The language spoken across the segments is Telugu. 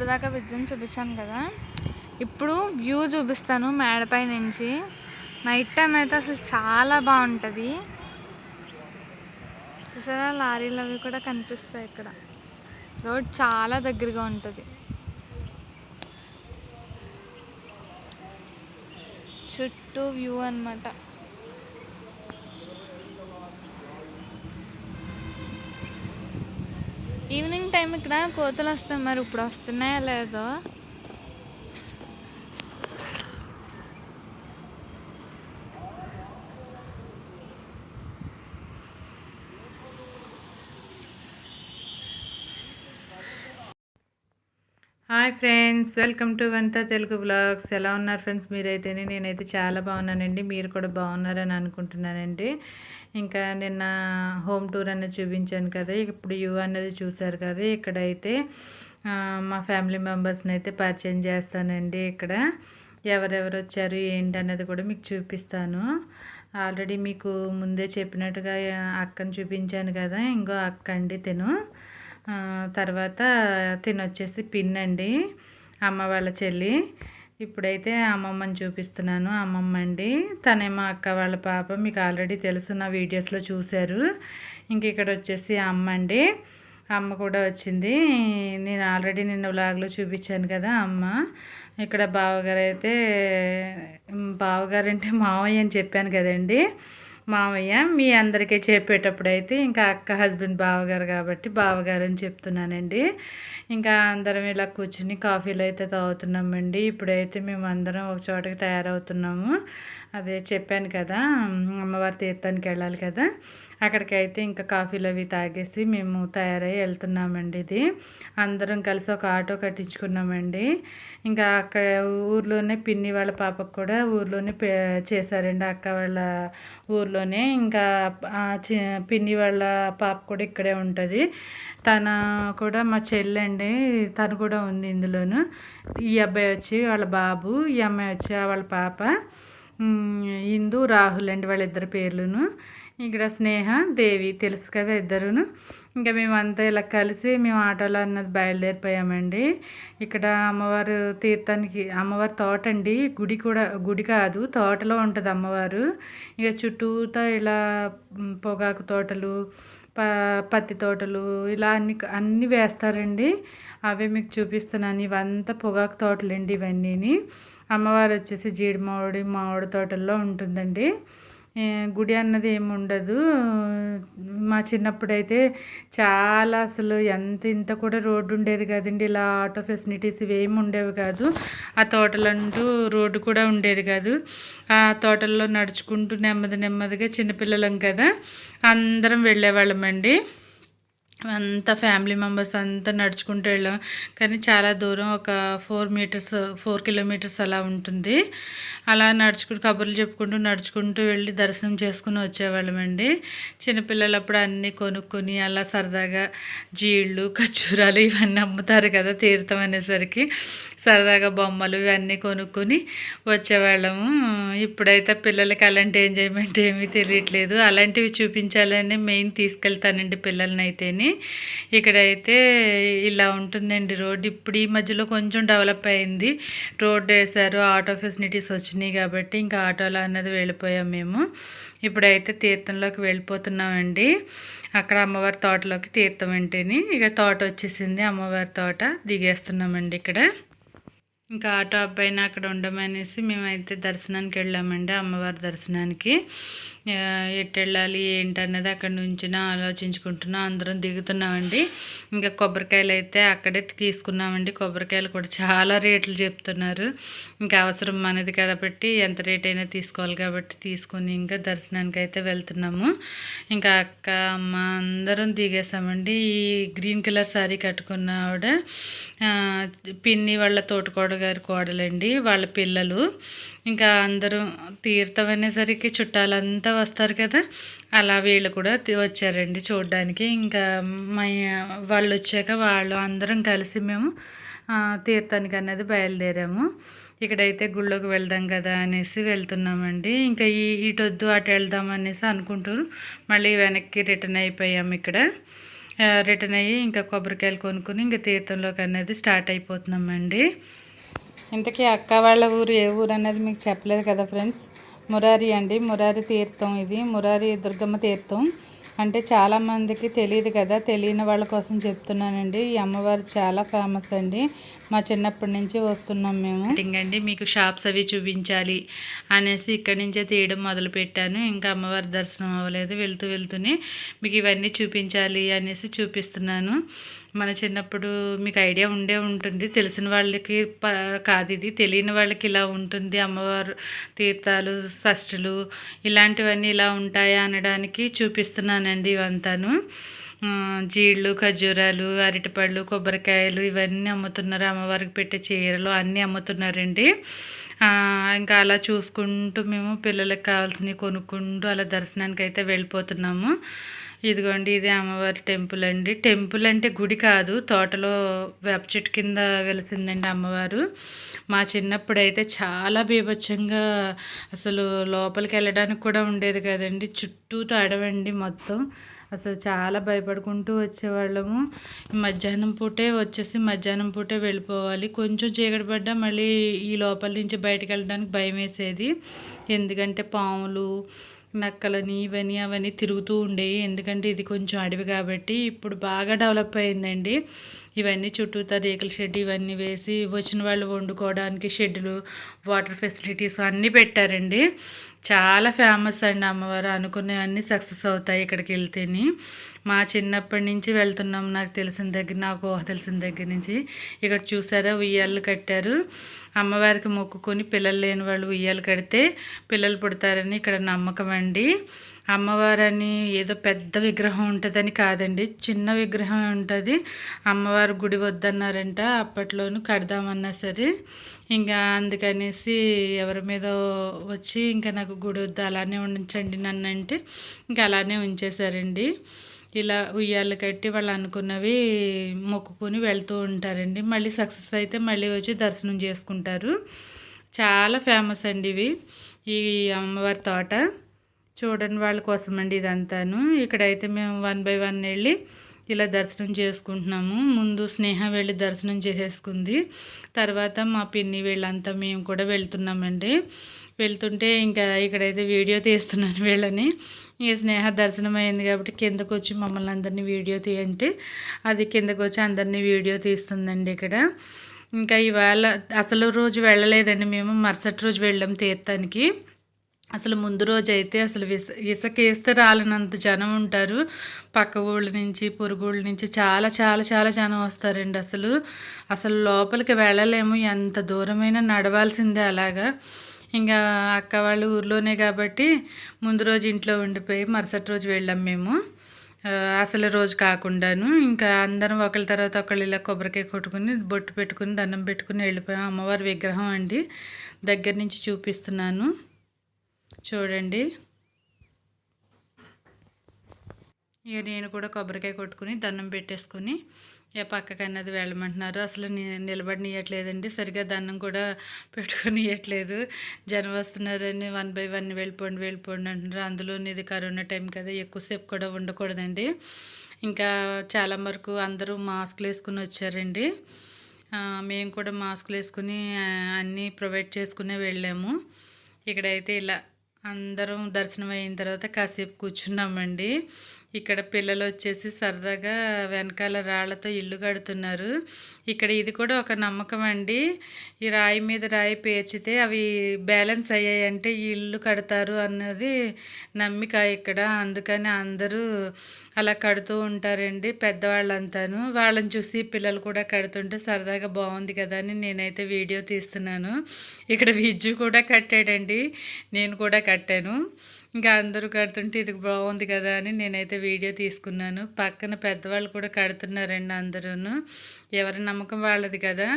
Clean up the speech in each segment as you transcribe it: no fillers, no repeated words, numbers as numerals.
ఇప్పుడు దాకా విజయం చూపించాను కదా, ఇప్పుడు వ్యూ చూపిస్తాను మేడపై నుంచి. నైట్ టైం అయితే అసలు చాలా బాగుంటుంది. చూసారా, లారీలు అవి కూడా కనిపిస్తాయి. ఇక్కడ రోడ్ చాలా దగ్గరగా ఉంటుంది. చుట్టూ వ్యూ అన్నమాట. ఈవినింగ్ టైం ఇక్కడ కోతులు వస్తాయి, మరి ఇప్పుడు వస్తున్నాయా లేదో. Hi friends, welcome to Vanitha Telugu blogs. ఎలా ఉన్నారు ఫ్రెండ్స్ మీరైతేనే? నేనైతే చాలా బాగున్నానండి. మీరు కూడా బాగున్నారని అనుకుంటున్నానండి. ఇంకా నిన్న హోమ్ టూర్ అనేది చూపించాను కదా, ఇప్పుడు యూ అనేది చూసారు కదా. ఇక్కడైతే మా ఫ్యామిలీ మెంబర్స్ని అయితే పరిచయం చేస్తానండి. ఇక్కడ ఎవరెవరు వచ్చారు ఏంటి అనేది కూడా మీకు చూపిస్తాను. ఆల్రెడీ మీకు ముందే చెప్పినట్టుగా అక్కని చూపించాను కదా, ఇంకో అక్క అండి తిను. తర్వాత తినొచ్చేసి పిన్నండి, అమ్మ వాళ్ళ చెల్లి. ఇప్పుడైతే అమ్మమ్మని చూపిస్తున్నాను. అమ్మమ్మ అండి, తనేమో అక్క వాళ్ళ పాప. మీకు ఆల్రెడీ తెలుసు, నా వీడియోస్లో చూశారు. ఇంక ఇక్కడ వచ్చేసి అమ్మ అండి, అమ్మ కూడా వచ్చింది. నేను ఆల్రెడీ నిన్న వ్లాగ్లో చూపించాను కదా అమ్మ. ఇక్కడ బావగారు అయితే, బావగారు అంటే మావయ్య అని చెప్పాను కదండి. మావయ్య మీ అందరికీ చెప్పేటప్పుడైతే ఇంకా అక్క హస్బెండ్ బావగారు కాబట్టి బావగారు అని చెప్తున్నానండి. ఇంకా అందరం ఇలా కూర్చుని కాఫీలు అయితే తాగుతున్నామండి. ఇప్పుడైతే మేము అందరం ఒక చోటకి తయారవుతున్నాము. అదే చెప్పాను కదా, అమ్మవారి తీర్థానికి వెళ్ళాలి కదా, అక్కడికైతే ఇంకా కాఫీలు అవి తాగేసి మేము తయారై వెళ్తున్నామండి. ఇది అందరం కలిసి ఒక ఆటో కట్టించుకున్నామండి. ఇంకా అక్కడ ఊర్లోనే పిన్ని వాళ్ళ పాపకు కూడా ఊర్లోనే చేశారండి, అక్క వాళ్ళ ఊర్లోనే. ఇంకా పిన్ని వాళ్ళ పాప కూడా ఇక్కడే ఉంటుంది. తన కూడా మా చెల్లండి, తను కూడా ఉంది ఇందులోను. ఈ అబ్బాయి వచ్చి వాళ్ళ బాబు, ఈ అమ్మాయి వచ్చి వాళ్ళ పాప. ఇందు రాహుల్ అండి వాళ్ళిద్దరి పేర్లును. ఇక్కడ స్నేహ దేవి తెలుసు కదా ఇద్దరును. ఇంకా మేమంతా ఇలా కలిసి మేము ఆటోలో అన్నది బయలుదేరిపోయామండి. ఇక్కడ అమ్మవారు తీర్థానికి, అమ్మవారి తోట అండి, గుడి కూడా, గుడి కాదు తోటలో ఉంటుంది అమ్మవారు. ఇక చుట్టూతా ఇలా పొగాకు తోటలు, పత్తి తోటలు ఇలా అన్నీ వేస్తారండి. అవే మీకు చూపిస్తున్నాను. ఇవంతా పొగాకు తోటలండి ఇవన్నీని. అమ్మవారు వచ్చేసి మామిడి తోటల్లో ఉంటుందండి. గుడి అన్నది ఏమి ఉండదు. మా చిన్నప్పుడైతే చాలా అసలు ఇంత కూడా రోడ్డు ఉండేది కదండి. ఇలా ఆటో ఫెసిలిటీస్ ఇవేమి ఉండేవి కాదు. ఆ తోటలంటూ రోడ్డు కూడా ఉండేది కాదు. ఆ తోటల్లో నడుచుకుంటూ నెమ్మదిగా చిన్నపిల్లలం కదా, అందరం వెళ్ళేవాళ్ళమండి. అంతా ఫ్యామిలీ మెంబర్స్ అంతా నడుచుకుంటూ వెళ్ళాం. కానీ చాలా దూరం, ఒక 4 కిలోమీటర్స్ అలా ఉంటుంది. అలా నడుచుకుంటూ కబుర్లు చెప్పుకుంటూ నడుచుకుంటూ వెళ్ళి దర్శనం చేసుకుని వచ్చేవాళ్ళమండి. చిన్నపిల్లలప్పుడు అన్నీ కొనుక్కొని అలా సరదాగా జీళ్ళు, ఖర్జూరాలు ఇవన్నీ అమ్ముతారు కదా తీర్థం అనేసరికి, సరదాగా బొమ్మలు ఇవన్నీ కొనుక్కొని వచ్చేవాళ్ళము. ఇప్పుడైతే పిల్లలకి అలాంటి ఎంజాయ్మెంట్ ఏమీ తెలియట్లేదు. అలాంటివి చూపించాలని మెయిన్ తీసుకెళ్తానండి పిల్లల్ని అయితేని. ఇక్కడైతే ఇలా ఉంటుందండి రోడ్. ఇప్పుడు ఈ మధ్యలో కొంచెం డెవలప్ అయింది, రోడ్డు వేశారు, ఆటో ఫెసిలిటీస్ వచ్చినాయి కాబట్టి ఇంకా ఆటోలో అన్నది వెళ్ళిపోయాం మేము. ఇప్పుడైతే తీర్థంలోకి వెళ్ళిపోతున్నామండి. అక్కడ అమ్మవారి తోటలోకి తీర్థం అంటేని, ఇక తోట వచ్చేసింది, అమ్మవారి తోట దిగేస్తున్నామండి ఇక్కడ. ఇంకా ఆటో అబ్బాయిని అక్కడ ఉండమనేసి మేమైతే దర్శనానికి వెళ్ళామండి, అమ్మవారి దర్శనానికి. ఎటు వెళ్ళాలి ఏంటన్నది అక్కడ నుంచి ఆలోచించుకుంటున్నా. అందరం దిగుతున్నామండి. ఇంకా కొబ్బరికాయలు అయితే అక్కడే తీసుకున్నామండి. కొబ్బరికాయలు కూడా చాలా రేట్లు చెప్తున్నారు. ఇంకా అవసరం మనది కాబట్టి ఎంత రేట్ అయినా తీసుకోవాలి కాబట్టి తీసుకొని ఇంకా దర్శనానికి అయితే వెళ్తున్నాము. ఇంకా అక్క అమ్మ అందరం దిగేసామండి. ఈ గ్రీన్ కలర్ శారీ కట్టుకున్న ఆవిడ పిన్ని వాళ్ళ తోటకోడ గారి కోడలండి, వాళ్ళ పిల్లలు. ఇంకా అందరూ తీర్థం అనేసరికి చుట్టాలంతా వస్తారు కదా, అలా వీళ్ళు కూడా వచ్చారండి చూడడానికి. ఇంకా వాళ్ళు వచ్చాక వాళ్ళు అందరం కలిసి మేము తీర్థానికి అనేది బయలుదేరాము. ఇక్కడైతే గుళ్ళోకి వెళ్దాం కదా అనేసి వెళ్తున్నామండి. ఇంకా ఇటొద్దు అటు వెళ్దాం అనేసి అనుకుంటూ మళ్ళీ వెనక్కి రిటర్న్ అయిపోయాము. ఇక్కడ రిటర్న్ అయ్యి ఇంకా కొబ్బరికాయలు కొనుక్కొని ఇంకా తీర్థంలోకి అనేది స్టార్ట్ అయిపోతున్నామండి. ఇంతకీ అక్క వాళ్ళ ఊరు ఏ ఊరు అన్నది మీకు చెప్పలేదు కదా ఫ్రెండ్స్. మురారి అండి, మురారి తీర్థం. ఇది మురారి దుర్గమ్మ తీర్థం. అంటే చాలామందికి తెలియదు కదా, తెలియని వాళ్ళ కోసం చెప్తున్నానండి. ఈ అమ్మవారు చాలా ఫేమస్ అండి. మా చిన్నప్పటి నుంచి వస్తున్నాం మేము. అండి మీకు షాప్స్ అవి చూపించాలి అనేసి ఇక్కడి నుంచే తీయడం మొదలుపెట్టాను. ఇంకా అమ్మవారి దర్శనం అవ్వలేదు. వెళ్తూనే మీకు ఇవన్నీ చూపించాలి అనేసి చూపిస్తున్నాను. మన చిన్నప్పుడు మీకు ఐడియా ఉండే ఉంటుంది, తెలిసిన వాళ్ళకి కాదు ఇది, తెలియని వాళ్ళకి ఇలా ఉంటుంది అమ్మవారు తీర్థాలు, షష్ఠులు ఇలాంటివన్నీ ఇలా ఉంటాయా అనడానికి చూపిస్తున్నానండి. ఇవంతాను జీళ్ళు, ఖర్జూరాలు, అరటిపళ్ళు, కొబ్బరికాయలు ఇవన్నీ అమ్ముతున్నారు. అమ్మవారికి పెట్టే చీరలు అన్నీ అమ్ముతున్నారండి. ఇంకా అలా చూసుకుంటూ మేము పిల్లలకు కావాల్సినవి కొనుక్కుంటూ అలా దర్శనానికి అయితే వెళ్ళిపోతున్నాము. ఇదిగోండి, ఇదే అమ్మవారి టెంపుల్ అండి. టెంపుల్ అంటే గుడి కాదు, తోటలో వేప చెట్టు కింద వెలిసిందండి అమ్మవారు. మా చిన్నప్పుడు అయితే చాలా బీభత్సంగా, అసలు లోపలికి వెళ్ళడానికి కూడా ఉండేది కదండి. చుట్టూతో అడవండి మొత్తం. అసలు చాలా భయపడుకుంటూ వచ్చేవాళ్ళము. మధ్యాహ్నం పూటే వెళ్ళిపోవాలి. కొంచెం చీకటి పడ్డా మళ్ళీ ఈ లోపల నుంచి బయటకు వెళ్ళడానికి భయం వేసేది. ఎందుకంటే పాములు, నక్కలని ఇవన్నీ అవన్నీ తిరుగుతూ ఉండేవి. ఎందుకంటే ఇది కొంచెం అడవి కాబట్టి. ఇప్పుడు బాగా డెవలప్ అయిందండి. ఇవన్నీ చుట్టూతా రేకుల షెడ్ ఇవన్నీ వేసి వచ్చిన వాళ్ళు వండుకోవడానికి షెడ్లు, వాటర్ ఫెసిలిటీస్ అన్నీ పెట్టారండి. చాలా ఫేమస్ అండి అమ్మవారు. అనుకునేవన్నీ సక్సెస్ అవుతాయి ఇక్కడికి వెళ్తేని. మా చిన్నప్పటి నుంచి వెళ్తున్నాం. నాకు తెలిసిన దగ్గర నుంచి. ఇక్కడ చూసారా, ఉయ్యాలు కట్టారు. అమ్మవారికి మొక్కుకొని పిల్లలు లేని వాళ్ళు ఉయ్యాలు కడితే పిల్లలు పుడతారని ఇక్కడ నమ్మకం అండి. అమ్మవారని ఏదో పెద్ద విగ్రహం ఉంటుందని కాదండి, చిన్న విగ్రహం ఉంటుంది. అమ్మవారు గుడి వద్దన్నారంట అప్పట్లోనూ, కడదామన్నా సరే. ఇంకా అందుకనేసి ఎవరి మీద వచ్చి ఇంకా నాకు గుడి వద్దు, అలానే ఉంచండి నన్ను అంటే ఇంకా అలానే ఉంచేశారండి. ఇలా ఉయ్యాలు కట్టి వాళ్ళు అనుకున్నవి మొక్కుకొని వెళ్తూ ఉంటారండి. మళ్ళీ సక్సెస్ అయితే మళ్ళీ వచ్చి దర్శనం చేసుకుంటారు. చాలా ఫేమస్ అండి ఇవి, ఈ అమ్మవారి తోట. చూడని వాళ్ళ కోసం అండి ఇదంతాను. ఇక్కడైతే మేము 1 by 1 వెళ్ళి ఇలా దర్శనం చేసుకుంటున్నాము. ముందు స్నేహ వెళ్ళి దర్శనం చేసేసుకుంది. తర్వాత మా పిన్ని వీళ్ళంతా మేము కూడా వెళ్తున్నామండి. వెళ్తుంటే ఇంకా ఇక్కడైతే వీడియో తీస్తున్నాను వీళ్ళని. ఇక స్నేహ దర్శనం అయింది కాబట్టి కిందకు వచ్చి మమ్మల్ని అందరినీ వీడియో తీయంటే అది కిందకు వచ్చి అందరినీ వీడియో తీస్తుందండి ఇక్కడ. ఇంకా ఇవాళ అసలు రోజు వెళ్ళలేదండి మేము, మరుసటి రోజు వెళ్ళాం తీర్థానికి. అసలు ముందు రోజు అయితే అసలు ఇసుక వేస్తే రాలనంత జనం ఉంటారు. పక్క ఊళ్ళ నుంచి, పొరుగు ఊళ్ళ నుంచి చాలా చాలా చాలా జనం వస్తారండి. అసలు లోపలికి వెళ్ళలేము, ఎంత దూరమైనా నడవాల్సిందే అలాగా. ఇంకా అక్క వాళ్ళు ఊర్లోనే కాబట్టి ముందు రోజు ఇంట్లో ఉండిపోయి మరుసటి రోజు వెళ్ళాం మేము, అసలు రోజు కాకుండాను. ఇంకా అందరం ఒకళ్ళ తర్వాత ఒకళ్ళు ఇలా కొబ్బరికాయ కొట్టుకుని బొట్టు పెట్టుకుని దండం పెట్టుకుని వెళ్ళిపోయాం. అమ్మవారి విగ్రహం అండి, దగ్గర నుంచి చూపిస్తున్నాను చూడండి. ఇక నేను కూడా కొబ్బరికాయ కొట్టుకుని దండం పెట్టేసుకుని ఇక పక్కకి అన్నది వెళ్ళమంటున్నారు. అసలు నిలబడినియట్లేదండి, సరిగ్గా దండం కూడా పెట్టుకునియట్లేదు. జనం వస్తున్నారని 1 by 1 వెళ్ళిపోండి అంటున్నారు. అందులోని ఇది కరోనా టైం కదా, ఎక్కువసేపు కూడా ఉండకూడదండి. ఇంకా చాలా వరకు అందరూ మాస్క్లు వేసుకుని వచ్చారండి. మేము కూడా మాస్క్లు వేసుకుని అన్నీ ప్రొవైడ్ చేసుకునే వెళ్ళాము. ఇక్కడైతే ఇలా అందరం దర్శనం అయిన తర్వాత కాసేపు కూర్చున్నామండి. ఇక్కడ పిల్లలు వచ్చేసి సరదాగా వెనకాల రాళ్లతో ఇల్లు కడుతున్నారు. ఇక్కడ ఇది కూడా ఒక నమ్మకం అండి, ఈ రాయి మీద రాయి పేర్చితే అవి బ్యాలెన్స్ అయ్యాయంటే ఈ ఇల్లు కడతారు అన్నది నమ్మిక ఇక్కడ. అందుకని అందరూ అలా కడుతూ ఉంటారండి పెద్దవాళ్ళంతాను. వాళ్ళని చూసి పిల్లలు కూడా కడుతుంటే సరదాగా బాగుంది కదా అని నేనైతే వీడియో తీస్తున్నాను. ఇక్కడ విజ్జు కూడా కట్టాడండి, నేను కూడా కట్టాను. ఇంకా అందరూ కడుతుంటే ఇది బాగుంది కదా అని నేనైతే వీడియో తీసుకున్నాను. పక్కన పెద్దవాళ్ళు కూడా కడుతున్నారండి అందరూ. ఎవరి నమ్మకం వాళ్ళది కదా,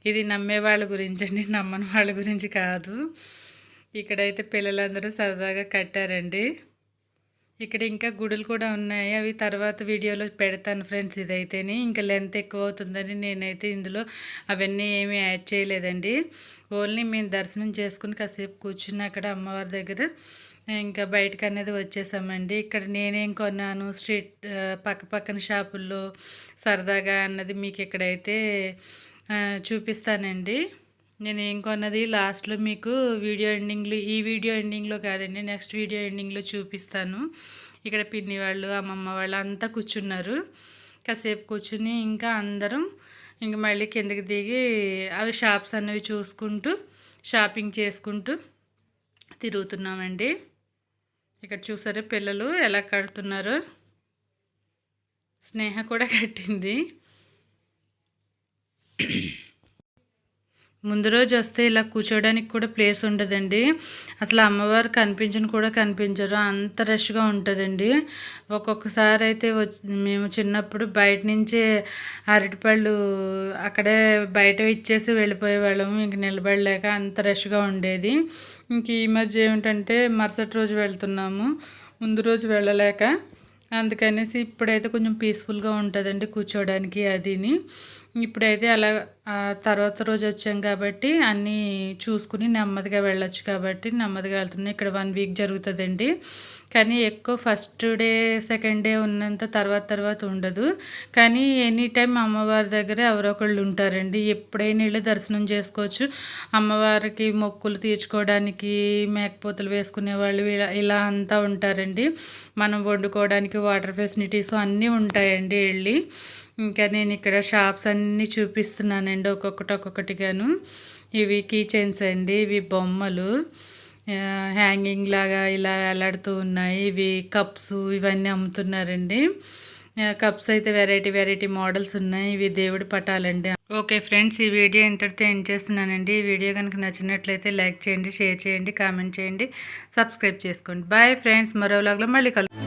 ఇది నమ్మే వాళ్ళ గురించి అండి, నమ్మని వాళ్ళ గురించి కాదు. ఇక్కడైతే పిల్లలందరూ సరదాగా కట్టారండి. ఇక్కడ ఇంకా గుడులు కూడా ఉన్నాయి, అవి తర్వాత వీడియోలో పెడతాను ఫ్రెండ్స్. ఇదైతేనే ఇంకా లెంత్ ఎక్కువ అవుతుందని నేనైతే ఇందులో అవన్నీ ఏమీ యాడ్ చేయలేదండి. ఓన్లీ మేము దర్శనం చేసుకుని కాసేపు కూర్చుని అక్కడ అమ్మవారి దగ్గర ఇంకా బయటకు అనేది వచ్చేసామండి. ఇక్కడ నేనేం కొన్నాను స్ట్రీట్ పక్కన షాపుల్లో సరదాగా అన్నది మీకు ఇక్కడైతే చూపిస్తానండి. నేను ఏం కొన్నది లాస్ట్లో మీకు ఈ వీడియో ఎండింగ్లో కాదండి, నెక్స్ట్ వీడియో ఎండింగ్లో చూపిస్తాను. ఇక్కడ పిన్ని వాళ్ళు అమ్మమ్మ వాళ్ళు అంతా కూర్చున్నారు. కాసేపు కూర్చుని ఇంకా అందరం ఇంక మళ్ళీ కిందకి దిగి అవి షాప్స్ అన్నవి చూసుకుంటూ షాపింగ్ చేసుకుంటూ తిరుగుతున్నామండి. ఇక్కడ చూసారా పిల్లలు ఎలా కడుతున్నారో. స్నేహ కూడా కట్టింది. ముందు రోజు వస్తే ఇలా కూర్చోడానికి కూడా ప్లేస్ ఉండదండి. అసలు అమ్మవారు కనిపించరు, అంత రష్గా ఉంటుందండి. ఒక్కొక్కసారి అయితే మేము చిన్నప్పుడు బయట నుంచే అరటిపళ్ళు అక్కడే బయట ఇచ్చేసి వెళ్ళిపోయేవాళ్ళము. ఇంక నిలబడలేక అంత రష్గా ఉండేది. ఇంక ఈ మధ్య ఏమిటంటే మరుసటి రోజు వెళ్తున్నాము, ముందు రోజు వెళ్ళలేక, అందుకనేసి ఇప్పుడైతే కొంచెం పీస్ఫుల్గా ఉంటుందండి కూర్చోడానికి అదిని. ఇప్పుడైతే అలా తర్వాత రోజు వచ్చాం కాబట్టి అన్నీ చూసుకుని నెమ్మదిగా వెళ్ళొచ్చు కాబట్టి నెమ్మదిగా వెళ్తున్నాం. ఇక్కడ 1 వీక్ జరుగుతుందండి, కానీ ఎక్కువ ఫస్ట్ డే సెకండ్ డే ఉన్నంత తర్వాత ఉండదు. కానీ ఎనీ టైం అమ్మవారి దగ్గర ఎవరో ఒకళ్ళు ఉంటారండి. ఎప్పుడైనా వెళ్ళి దర్శనం చేసుకోవచ్చు. అమ్మవారికి మొక్కులు తీర్చుకోవడానికి మేకపోతులు వేసుకునే వాళ్ళు ఇలా అంతా ఉంటారండి. మనం వండుకోవడానికి వాటర్ ఫెసిలిటీస్ అన్నీ ఉంటాయండి వెళ్ళి. ఇంకా నేను ఇక్కడ షాప్స్ అన్నీ చూపిస్తున్నానండి ఒక్కొక్కటిగాను. ఇవి కీ చైన్స్ అండి, ఇవి బొమ్మలు హ్యాంగింగ్ లాగా ఇలా వేలాడుతూ ఉన్నాయి. ఇవి కప్స్ ఇవన్నీ అమ్ముతున్నారండి. కప్స్ అయితే వెరైటీ మోడల్స్ ఉన్నాయి. ఇవి దేవుడి పటాలండి. ఓకే ఫ్రెండ్స్, ఈ వీడియో ఇంతటితో ఎండ్ చేస్తున్నానండి. ఈ వీడియో కనుక నచ్చినట్లయితే లైక్ చేయండి, షేర్ చేయండి, కామెంట్ చేయండి, సబ్స్క్రైబ్ చేసుకోండి. బాయ్ ఫ్రెండ్స్, మరో వ్లాగ్లో మళ్ళీ కలుద్దాం.